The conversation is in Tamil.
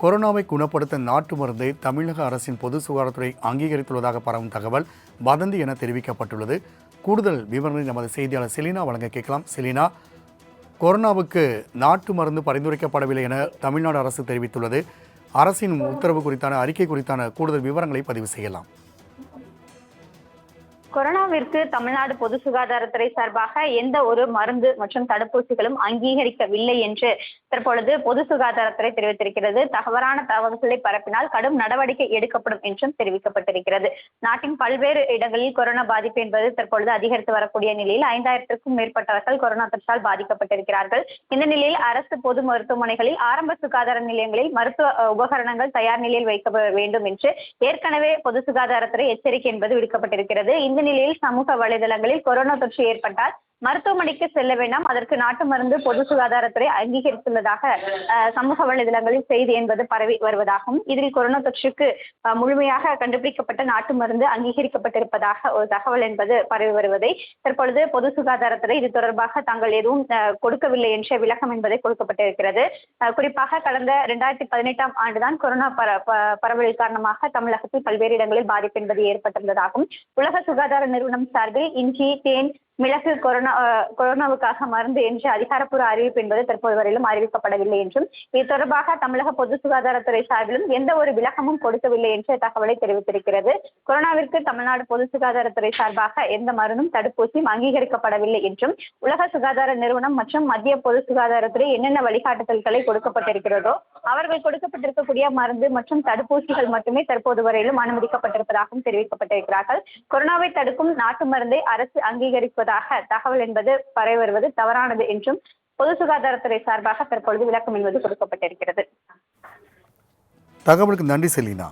கொரோனாவை குணப்படுத்த நாட்டு மருந்தை தமிழக அரசின் பொது சுகாதாரத்துறை அங்கீகரித்துள்ளதாக பரவும் தகவல் வதந்தி என தெரிவிக்கப்பட்டுள்ளது. கூடுதல் விவரங்களை நமது செய்தியாளர் செலினா வழங்க கேட்கலாம். செலினா, கொரோனாவுக்கு நாட்டு மருந்து பரிந்துரைக்கப்படவில்லை என தமிழ்நாடு அரசு தெரிவித்துள்ளது. அரசின் உத்தரவு குறித்தான அறிக்கை குறித்தான கூடுதல் விவரங்களை பதிவு செய்யலாம். கொரோனாவிற்கு தமிழ்நாடு பொது சுகாதாரத்துறை சார்பாக எந்த ஒரு மருந்து மற்றும் தடுப்பூசிகளும் அங்கீகரிக்கவில்லை என்று தற்பொழுது பொது சுகாதாரத்துறை தெரிவித்திருக்கிறது. தவறான தகவல்களை பரப்பினால் கடும் நடவடிக்கை எடுக்கப்படும் என்றும் தெரிவிக்கப்பட்டிருக்கிறது. நாட்டின் பல்வேறு இடங்களில் கொரோனா பாதிப்பு என்பது தற்பொழுது அதிகரித்து வரக்கூடிய நிலையில் 5000க்கும் மேற்பட்டவர்கள் கொரோனா தொற்றால் பாதிக்கப்பட்டிருக்கிறார்கள். இந்த நிலையில் அரசு பொது மருத்துவமனைகளில் ஆரம்ப சுகாதார நிலையங்களில் மருத்துவ உபகரணங்கள் தயார் நிலையில் வைக்க வேண்டும் என்று ஏற்கனவே பொது சுகாதாரத்துறை எச்சரிக்கை என்பது விடுக்கப்பட்டிருக்கிறது. இந்த நிலையில் சமூக வலைதளங்களில் கொரோனா தொற்று ஏற்பட்டால் மருத்துவமனைக்கு செல்ல வேண்டாம், அதற்கு நாட்டு மருந்து பொது சுகாதாரத்துறை அங்கீகரித்துள்ளதாக சமூக வலைதளங்களில் செய்தி என்பது பரவி வருவதாகவும், இதில் கொரோனா தொற்றுக்கு முழுமையாக கண்டுபிடிக்கப்பட்ட நாட்டு மருந்து அங்கீகரிக்கப்பட்டிருப்பதாக ஒரு தகவல் என்பது பரவி வருவதை தற்பொழுது பொது சுகாதாரத்துறை இது தொடர்பாக தாங்கள் எதுவும் கொடுக்கவில்லை என்ற விளக்கம் என்பதை கொடுக்கப்பட்டிருக்கிறது. குறிப்பாக கடந்த 2018ஆம் ஆண்டுதான் கொரோனா பரவல் காரணமாக தமிழகத்தில் பல்வேறு இடங்களில் பாதிப்பு என்பது ஏற்பட்டிருந்ததாகவும், உலக சுகாதார நிறுவனம் சார்பில் இஞ்சி, தேன், மிளகு கொரோனாவுக்காக மருந்து என்ற அதிகாரப்பூர்வ அறிவிப்பு என்பது தற்போது வரையிலும் அறிவிக்கப்படவில்லை என்றும், இது தொடர்பாக தமிழக பொது சுகாதாரத்துறை சார்பிலும் எந்த ஒரு விளக்கமும் கொடுக்கவில்லை என்ற தகவலை தெரிவித்திருக்கிறது. கொரோனாவிற்கு தமிழ்நாடு பொது சுகாதாரத்துறை சார்பாக எந்த மருந்தும் தடுப்பூசியும் அங்கீகரிக்கப்படவில்லை என்றும், உலக சுகாதார நிறுவனம் மற்றும் மத்திய பொது சுகாதாரத்துறை என்னென்ன வழிகாட்டுதல்களை கொடுக்கப்பட்டிருக்கிறதோ அவர்கள் கொடுக்கப்பட்டிருக்கக்கூடிய மருந்து மற்றும் தடுப்பூசிகள் மட்டுமே தற்போது வரையிலும் அனுமதிக்கப்பட்டிருப்பதாகவும் தெரிவிக்கப்பட்டிருக்கிறார்கள். கொரோனாவை தடுக்கும் நாட்டு மருந்தை அரசு அங்கீகரிப்பதாக தகவல் என்பது பரவி வருவது தவறானது என்றும் பொது சுகாதாரத்துறை சார்பாக தற்பொழுது விளக்கம் என்பது கொடுக்கப்பட்டிருக்கிறது. தகவலுக்கு நன்றி செலினா.